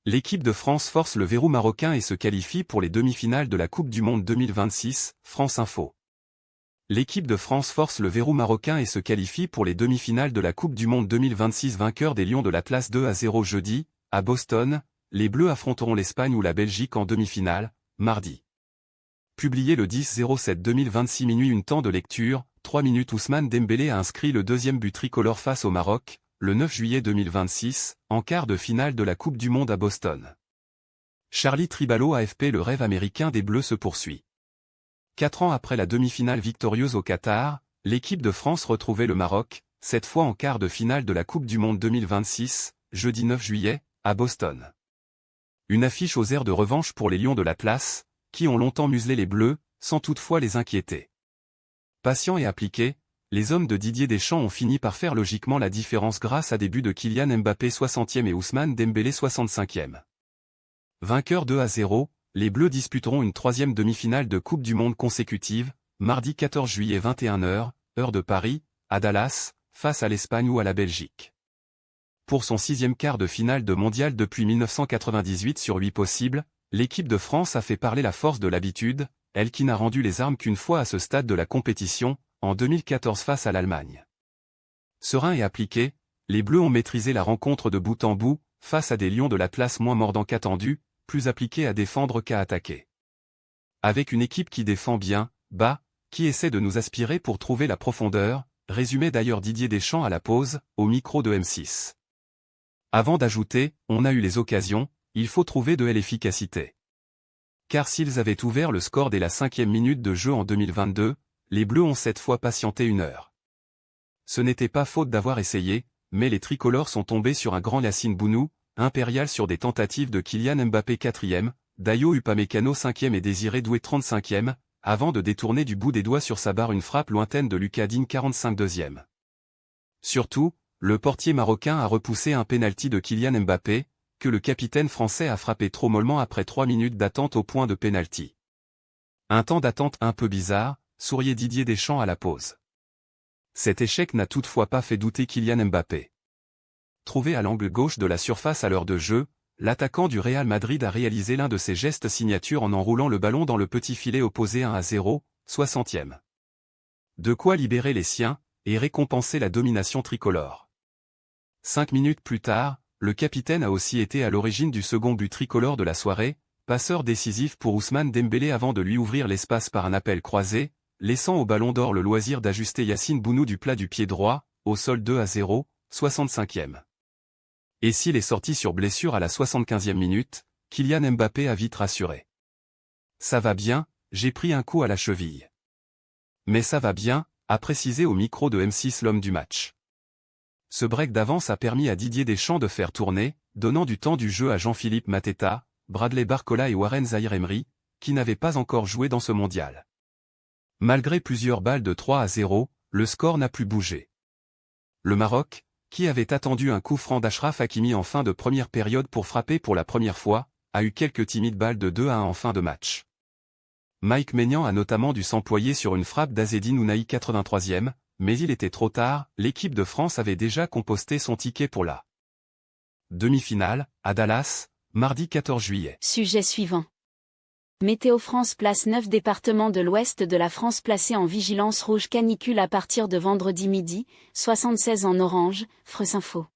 L'équipe de France force le verrou marocain et se qualifie pour les demi-finales de la Coupe du Monde 2026, France Info. L'équipe de France force le verrou marocain et se qualifie pour les demi-finales de la Coupe du Monde 2026 vainqueurs des Lions de l'Atlas 2-0 jeudi, à Boston, les Bleus affronteront l'Espagne ou la Belgique en demi-finale, mardi. Publié le 10-07-2026 minuit une temps de lecture, 3 minutes Ousmane Dembélé a inscrit le deuxième but tricolore face au Maroc, le 9 juillet 2026, en quart de finale de la Coupe du Monde à Boston. Charlie Tribalo AFP Le rêve américain des Bleus se poursuit. 4 ans après la demi-finale victorieuse au Qatar, l'équipe de France retrouvait le Maroc, cette fois en quart de finale de la Coupe du Monde 2026, jeudi 9 juillet, à Boston. Une affiche aux airs de revanche pour les Lions de l'Atlas, qui ont longtemps muselé les Bleus, sans toutefois les inquiéter. Patients et appliqués, les hommes de Didier Deschamps ont fini par faire logiquement la différence grâce à des buts de Kylian Mbappé 60e et Ousmane Dembélé 65e. Vainqueurs 2-0, les Bleus disputeront une troisième demi-finale de Coupe du Monde consécutive, mardi 14 juillet 21h, heure de Paris, à Dallas, face à l'Espagne ou à la Belgique. Pour son 6e quart de finale de mondial depuis 1998 sur 8 possibles, l'équipe de France a fait parler la force de l'habitude, elle qui n'a rendu les armes qu'une fois à ce stade de la compétition, en 2014 face à l'Allemagne. Sereins et appliqués, les Bleus ont maîtrisé la rencontre de bout en bout, face à des Lions de l'Atlas moins mordants qu'attendus, plus appliqués à défendre qu'à attaquer. Avec une équipe qui défend bien, bas, qui essaie de nous aspirer pour trouver la profondeur, résumait d'ailleurs Didier Deschamps à la pause, au micro de M6. Avant d'ajouter, on a eu les occasions, il faut trouver de l'efficacité. Car s'ils avaient ouvert le score dès la 5e minute de jeu en 2022, les Bleus ont cette fois patienté 1 heure. Ce n'était pas faute d'avoir essayé, mais les tricolores sont tombés sur un grand Yacine Bounou, impérial sur des tentatives de Kylian Mbappé 4e, Dayo Upamecano 5e et Désiré Doué 35e, avant de détourner du bout des doigts sur sa barre une frappe lointaine de Lucas Digne 45 2e. Surtout, le portier marocain a repoussé un pénalty de Kylian Mbappé, que le capitaine français a frappé trop mollement après 3 minutes d'attente au point de pénalty. Un temps d'attente un peu bizarre, souriait Didier Deschamps à la pause. Cet échec n'a toutefois pas fait douter Kylian Mbappé. Trouvé à l'angle gauche de la surface à l'heure de jeu, l'attaquant du Real Madrid a réalisé l'un de ses gestes signatures en enroulant le ballon dans le petit filet opposé 1-0, 60e. De quoi libérer les siens, et récompenser la domination tricolore. 5 minutes plus tard, le capitaine a aussi été à l'origine du second but tricolore de la soirée, passeur décisif pour Ousmane Dembélé avant de lui ouvrir l'espace par un appel croisé, laissant au Ballon d'Or le loisir d'ajuster Yacine Bounou du plat du pied droit, au sol 2-0, 65e. Et s'il est sorti sur blessure à la 75e minute, Kylian Mbappé a vite rassuré. Ça va bien, j'ai pris un coup à la cheville. Mais ça va bien, a précisé au micro de M6 l'homme du match. Ce break d'avance a permis à Didier Deschamps de faire tourner, donnant du temps du jeu à Jean-Philippe Mateta, Bradley Barcola et Warren Zaïre-Emery, qui n'avaient pas encore joué dans ce mondial. Malgré plusieurs balles de 3-0, le score n'a plus bougé. Le Maroc, qui avait attendu un coup franc d'Achraf Hakimi en fin de première période pour frapper pour la première fois, a eu quelques timides balles de 2-1 en fin de match. Mike Maignan a notamment dû s'employer sur une frappe d'Azzedine Ounahi 83e, mais il était trop tard, l'équipe de France avait déjà composté son ticket pour la demi-finale, à Dallas, mardi 14 juillet. Sujet suivant. Météo France place 9 départements de l'ouest de la France placés en vigilance rouge canicule à partir de vendredi midi, 76 en orange, France Info.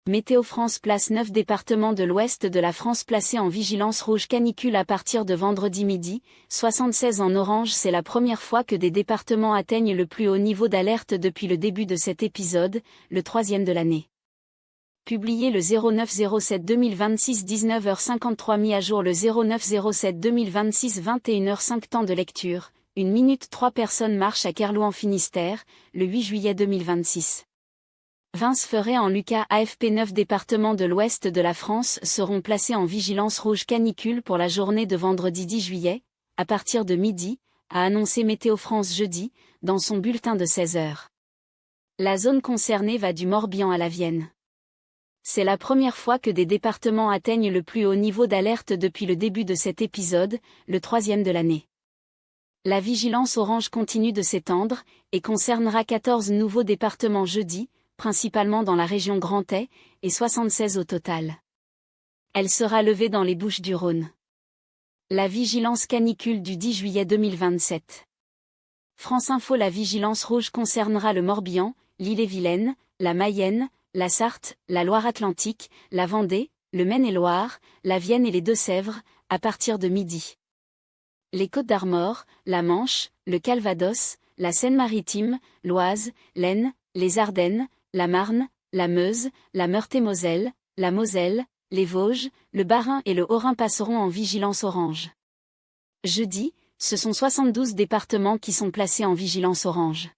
Météo France place 9 départements de l'ouest de la France placés en vigilance rouge canicule à partir de vendredi midi, 76 en orange. C'est la première fois que des départements atteignent le plus haut niveau d'alerte depuis le début de cet épisode, le 3e de l'année. Publié le 09-07-2026 19h53 mis à jour le 09-07-2026 21h05 temps de lecture, 1 minute 3 personnes marchent à Kerlouan en Finistère, le 8 juillet 2026. Vince Ferré en Lucas AFP 9 départements de l'ouest de la France seront placés en vigilance rouge canicule pour la journée de vendredi 10 juillet, à partir de midi, a annoncé Météo France jeudi, dans son bulletin de 16h. La zone concernée va du Morbihan à la Vienne. C'est la première fois que des départements atteignent le plus haut niveau d'alerte depuis le début de cet épisode, le 3e de l'année. La vigilance orange continue de s'étendre, et concernera 14 nouveaux départements jeudi, principalement dans la région Grand Est, et 76 au total. Elle sera levée dans les Bouches-du-Rhône. La vigilance canicule du 10 juillet 2027. France Info. La vigilance rouge concernera le Morbihan, l'Ille-et-Vilaine, la Mayenne, la Sarthe, la Loire-Atlantique, la Vendée, le Maine-et-Loire, la Vienne et les Deux-Sèvres, à partir de midi. Les Côtes-d'Armor, la Manche, le Calvados, la Seine-Maritime, l'Oise, l'Aisne, les Ardennes, la Marne, la Meuse, la Meurthe-et-Moselle, la Moselle, les Vosges, le Bas-Rhin et le Haut-Rhin passeront en vigilance orange. Jeudi, ce sont 72 départements qui sont placés en vigilance orange.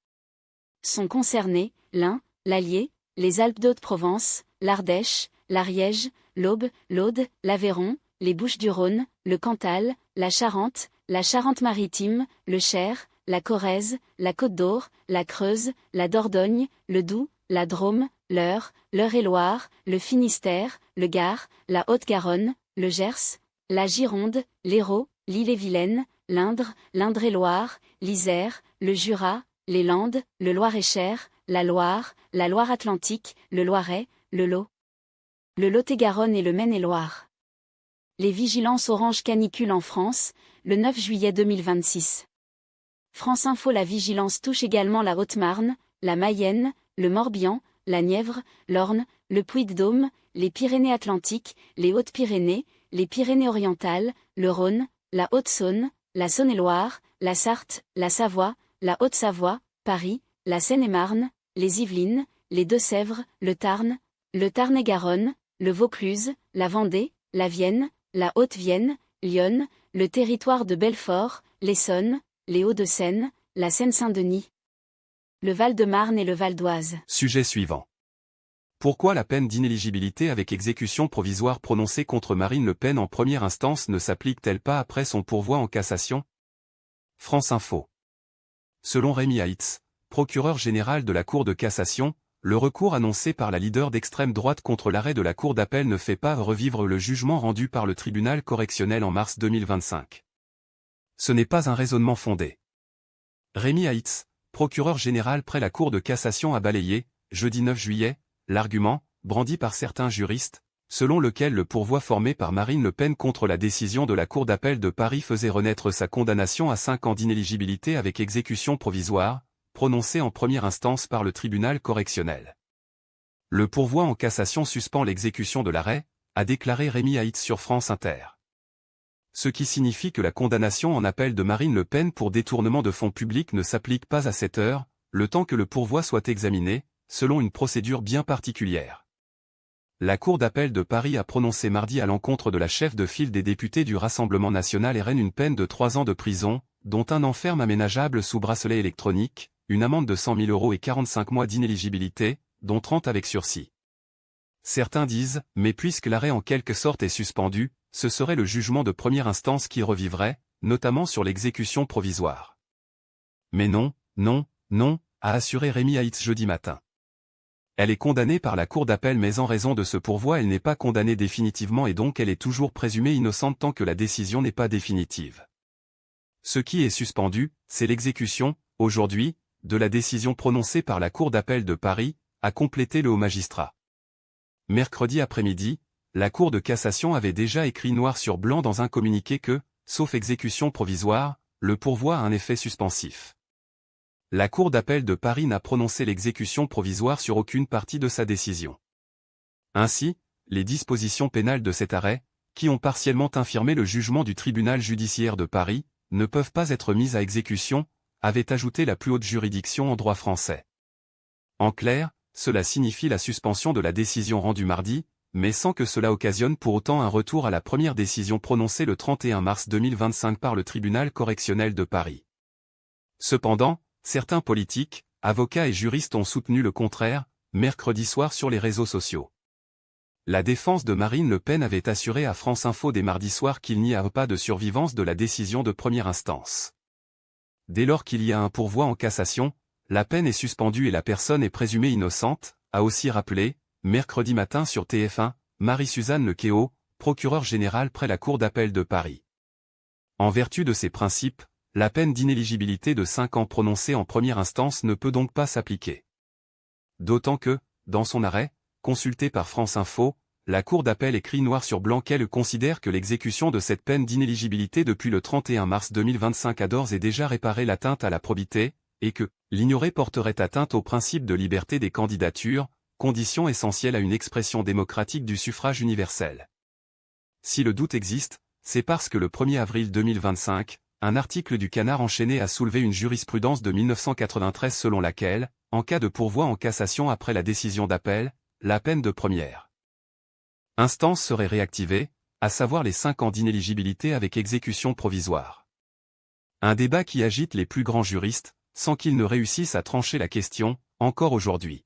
Sont concernés l'Ain, l'Allier, les Alpes-de-Haute-Provence, l'Ardèche, l'Ariège, l'Aube, l'Aude, l'Aveyron, les Bouches-du-Rhône, le Cantal, la Charente, la Charente-Maritime, le Cher, la Corrèze, la Côte-d'Or, la Creuse, la Dordogne, le Doubs, la Drôme, l'Eure-et-Loir, le Finistère, le Gard, la Haute-Garonne, le Gers, la Gironde, l'Hérault, l'Ille-et-Vilaine, l'Indre, l'Indre-et-Loire, l'Isère, le Jura, les Landes, le Loir-et-Cher, la Loire-Atlantique, le Loiret, le Lot, le Lot-et-Garonne et le Maine-et-Loire. Les vigilances orange canicule en France, le 9 juillet 2026. France Info. La vigilance touche également la Haute-Marne, la Mayenne, le Morbihan, la Nièvre, l'Orne, le Puy-de-Dôme, les Pyrénées-Atlantiques, les Hautes-Pyrénées, les Pyrénées-Orientales, le Rhône, la Haute-Saône, la Saône-et-Loire, la Sarthe, la Savoie, la Haute-Savoie, Paris, la Seine-et-Marne, les Yvelines, les Deux-Sèvres, le Tarn-et-Garonne, le Vaucluse, la Vendée, la Vienne, la Haute-Vienne, Lyon, le territoire de Belfort, l'Essonne, les Hauts-de-Seine, la Seine-Saint-Denis, le Val-de-Marne et le Val d'Oise. Sujet suivant. Pourquoi la peine d'inéligibilité avec exécution provisoire prononcée contre Marine Le Pen en première instance ne s'applique-t-elle pas après son pourvoi en cassation? France Info. Selon Rémi Haïtz, procureur général de la Cour de cassation, le recours annoncé par la leader d'extrême droite contre l'arrêt de la Cour d'appel ne fait pas revivre le jugement rendu par le tribunal correctionnel en mars 2025. Ce n'est pas un raisonnement fondé. Rémi Haïtz, procureur général près la Cour de cassation, a balayé, jeudi 9 juillet, l'argument, brandi par certains juristes, selon lequel le pourvoi formé par Marine Le Pen contre la décision de la Cour d'appel de Paris faisait renaître sa condamnation à 5 ans d'inéligibilité avec exécution provisoire, prononcée en première instance par le tribunal correctionnel. Le pourvoi en cassation suspend l'exécution de l'arrêt, a déclaré Rémi Haïtz sur France Inter. Ce qui signifie que la condamnation en appel de Marine Le Pen pour détournement de fonds publics ne s'applique pas à cette heure, le temps que le pourvoi soit examiné, selon une procédure bien particulière. La Cour d'appel de Paris a prononcé mardi à l'encontre de la chef de file des députés du Rassemblement national RN une peine de 3 ans de prison, dont 1 an ferme aménageable sous bracelet électronique, une amende de 100 000 € et 45 mois d'inéligibilité, dont 30 avec sursis. Certains disent, mais puisque l'arrêt en quelque sorte est suspendu, ce serait le jugement de première instance qui revivrait, notamment sur l'exécution provisoire. Mais non, a assuré Rémi Haïtz jeudi matin. Elle est condamnée par la Cour d'appel mais en raison de ce pourvoi elle n'est pas condamnée définitivement et donc elle est toujours présumée innocente tant que la décision n'est pas définitive. Ce qui est suspendu, c'est l'exécution, aujourd'hui, de la décision prononcée par la Cour d'appel de Paris, a complété le haut magistrat. Mercredi après-midi, la Cour de cassation avait déjà écrit noir sur blanc dans un communiqué que, sauf exécution provisoire, le pourvoi a un effet suspensif. La Cour d'appel de Paris n'a prononcé l'exécution provisoire sur aucune partie de sa décision. Ainsi, les dispositions pénales de cet arrêt, qui ont partiellement infirmé le jugement du tribunal judiciaire de Paris, ne peuvent pas être mises à exécution, avait ajouté la plus haute juridiction en droit français. En clair, cela signifie la suspension de la décision rendue mardi, mais sans que cela occasionne pour autant un retour à la première décision prononcée le 31 mars 2025 par le tribunal correctionnel de Paris. Cependant, certains politiques, avocats et juristes ont soutenu le contraire, mercredi soir sur les réseaux sociaux. La défense de Marine Le Pen avait assuré à France Info dès mardi soir qu'il n'y a pas de survivance de la décision de première instance. Dès lors qu'il y a un pourvoi en cassation, la peine est suspendue et la personne est présumée innocente, a aussi rappelé, mercredi matin sur TF1, Marie-Suzanne Lequéot, procureure générale près la Cour d'appel de Paris. En vertu de ces principes, la peine d'inéligibilité de 5 ans prononcée en première instance ne peut donc pas s'appliquer. D'autant que, dans son arrêt, consulté par France Info, la Cour d'appel écrit noir sur blanc qu'elle considère que l'exécution de cette peine d'inéligibilité depuis le 31 mars 2025 a d'ores et déjà réparé l'atteinte à la probité, et que l'ignorer porterait atteinte au principe de liberté des candidatures, condition essentielle à une expression démocratique du suffrage universel. Si le doute existe, c'est parce que le 1er avril 2025, un article du Canard enchaîné a soulevé une jurisprudence de 1993 selon laquelle, en cas de pourvoi en cassation après la décision d'appel, la peine de première instance serait réactivée, à savoir les 5 ans d'inéligibilité avec exécution provisoire. Un débat qui agite les plus grands juristes, sans qu'ils ne réussissent à trancher la question, encore aujourd'hui.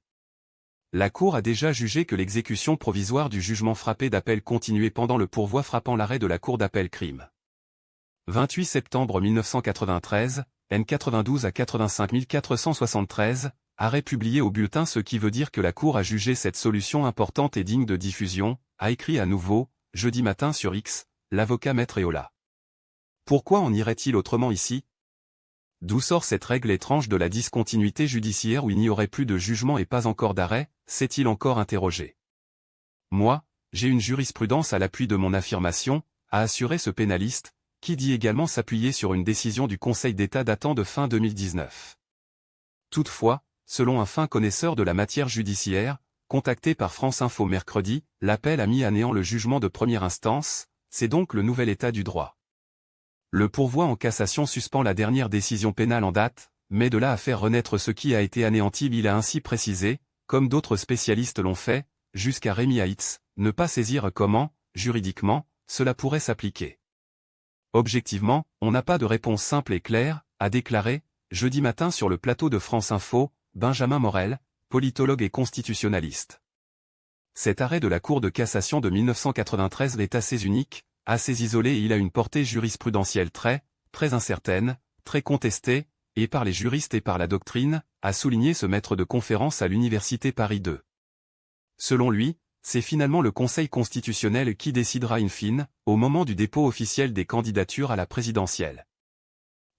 La Cour a déjà jugé que l'exécution provisoire du jugement frappé d'appel continuait pendant le pourvoi frappant l'arrêt de la Cour d'appel crime. 28 septembre 1993, N 92 à 85 473, arrêt publié au bulletin, ce qui veut dire que la Cour a jugé cette solution importante et digne de diffusion, a écrit à nouveau, jeudi matin sur X, l'avocat Maître Eola. Pourquoi en irait-il autrement ici? D'où sort cette règle étrange de la discontinuité judiciaire où il n'y aurait plus de jugement et pas encore d'arrêt, s'est-il encore interrogé. Moi, j'ai une jurisprudence à l'appui de mon affirmation, a assuré ce pénaliste, qui dit également s'appuyer sur une décision du Conseil d'État datant de fin 2019. Toutefois, selon un fin connaisseur de la matière judiciaire, contacté par France Info mercredi, l'appel a mis à néant le jugement de première instance, c'est donc le nouvel état du droit. Le pourvoi en cassation suspend la dernière décision pénale en date, mais de là à faire renaître ce qui a été anéanti, il a ainsi précisé, comme d'autres spécialistes l'ont fait, jusqu'à Rémi Haïtz, ne pas saisir comment, juridiquement, cela pourrait s'appliquer. Objectivement, on n'a pas de réponse simple et claire, a déclaré, jeudi matin sur le plateau de France Info, Benjamin Morel, politologue et constitutionnaliste. Cet arrêt de la Cour de cassation de 1993 est assez unique, assez isolé et il a une portée jurisprudentielle très incertaine, très contestée, et par les juristes et par la doctrine, a souligné ce maître de conférence à l'Université Paris 2. Selon lui, c'est finalement le Conseil constitutionnel qui décidera in fine, au moment du dépôt officiel des candidatures à la présidentielle.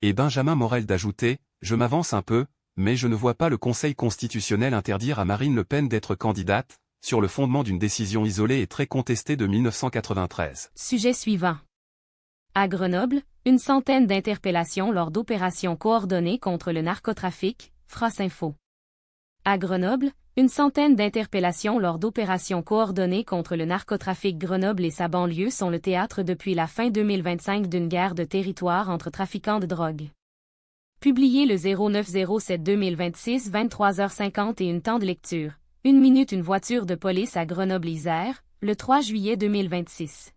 Et Benjamin Morel d'ajouter, je m'avance un peu, mais je ne vois pas le Conseil constitutionnel interdire à Marine Le Pen d'être candidate, sur le fondement d'une décision isolée et très contestée de 1993. Sujet suivant. À Grenoble, une centaine d'interpellations lors d'opérations coordonnées contre le narcotrafic, France Info. À Grenoble, une centaine d'interpellations lors d'opérations coordonnées contre le narcotrafic. Grenoble et sa banlieue sont le théâtre depuis la fin 2025 d'une guerre de territoire entre trafiquants de drogue. Publié le 09/07/2026, 23h50 temps de lecture. 1 minute. Une voiture de police à Grenoble-Isère, le 3 juillet 2026.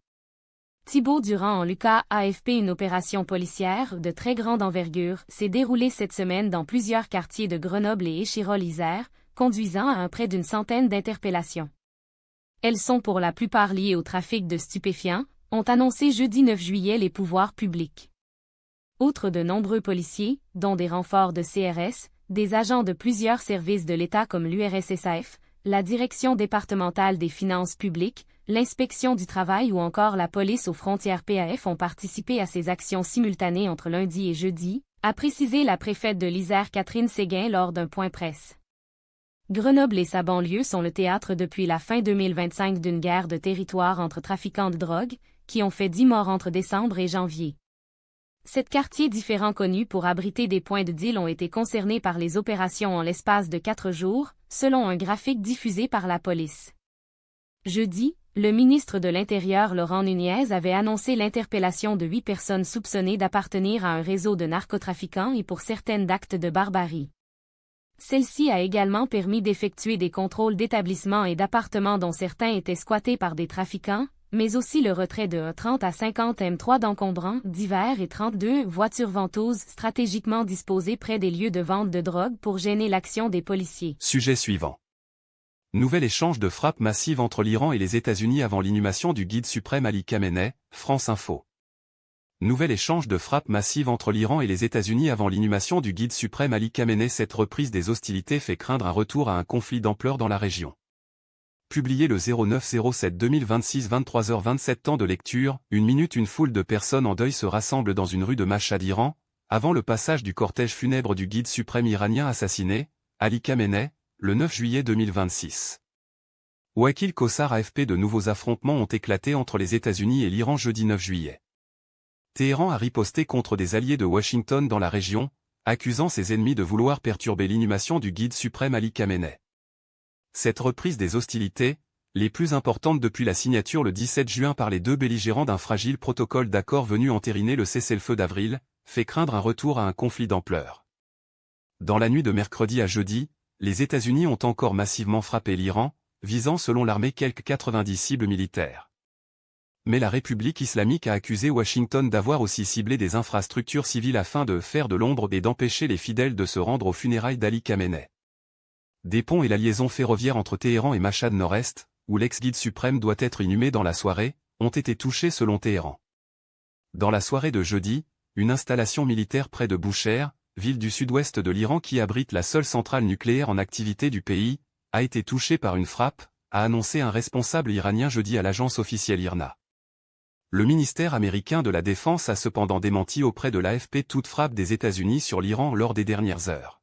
Thibaut Durand en Lucas AFP. Une opération policière de très grande envergure s'est déroulée cette semaine dans plusieurs quartiers de Grenoble et Échirol-Isère, conduisant à près d'une centaine d'interpellations. Elles sont pour la plupart liées au trafic de stupéfiants, ont annoncé jeudi 9 juillet les pouvoirs publics. Outre de nombreux policiers, dont des renforts de CRS, des agents de plusieurs services de l'État comme l'URSSAF, la Direction départementale des finances publiques, l'inspection du travail ou encore la police aux frontières PAF ont participé à ces actions simultanées entre lundi et jeudi, a précisé la préfète de l'Isère Catherine Séguin lors d'un point presse. Grenoble et sa banlieue sont le théâtre depuis la fin 2025 d'une guerre de territoire entre trafiquants de drogue, qui ont fait 10 morts entre décembre et janvier. 7 quartiers différents connus pour abriter des points de deal ont été concernés par les opérations en l'espace de 4 jours, selon un graphique diffusé par la police. Jeudi, le ministre de l'Intérieur Laurent Nunez avait annoncé l'interpellation de 8 personnes soupçonnées d'appartenir à un réseau de narcotrafiquants et pour certaines d'actes de barbarie. Celle-ci a également permis d'effectuer des contrôles d'établissements et d'appartements dont certains étaient squattés par des trafiquants, mais aussi le retrait de 30 à 50 M3 d'encombrants divers et 32 voitures ventouses stratégiquement disposées près des lieux de vente de drogue pour gêner l'action des policiers. Sujet suivant. Nouvel échange de frappes massives entre l'Iran et les États-Unis avant l'inhumation du guide suprême Ali Khamenei, France Info. Nouvel échange de frappes massives entre l'Iran et les États-Unis avant l'inhumation du guide suprême Ali Khamenei. Cette reprise des hostilités fait craindre un retour à un conflit d'ampleur dans la région. Publié le 09/07/2026, 23h27 temps de lecture, 1 minute. Une foule de personnes en deuil se rassemble dans une rue de Mashhad, Iran, avant le passage du cortège funèbre du guide suprême iranien assassiné, Ali Khamenei, le 9 juillet 2026. Wakil Kossar AFP. De nouveaux affrontements ont éclaté entre les États-Unis et l'Iran jeudi 9 juillet. Téhéran a riposté contre des alliés de Washington dans la région, accusant ses ennemis de vouloir perturber l'inhumation du guide suprême Ali Khamenei. Cette reprise des hostilités, les plus importantes depuis la signature le 17 juin par les deux belligérants d'un fragile protocole d'accord venu entériner le cessez-le-feu d'avril, fait craindre un retour à un conflit d'ampleur. Dans la nuit de mercredi à jeudi, les États-Unis ont encore massivement frappé l'Iran, visant selon l'armée quelques 90 cibles militaires. Mais la République islamique a accusé Washington d'avoir aussi ciblé des infrastructures civiles afin de faire de l'ombre et d'empêcher les fidèles de se rendre aux funérailles d'Ali Khamenei. Des ponts et la liaison ferroviaire entre Téhéran et Machhad Nord-Est, où l'ex-guide suprême doit être inhumé dans la soirée, ont été touchés selon Téhéran. Dans la soirée de jeudi, une installation militaire près de Boucher, ville du sud-ouest de l'Iran qui abrite la seule centrale nucléaire en activité du pays, a été touchée par une frappe, a annoncé un responsable iranien jeudi à l'agence officielle IRNA. Le ministère américain de la Défense a cependant démenti auprès de l'AFP toute frappe des États-Unis sur l'Iran lors des dernières heures.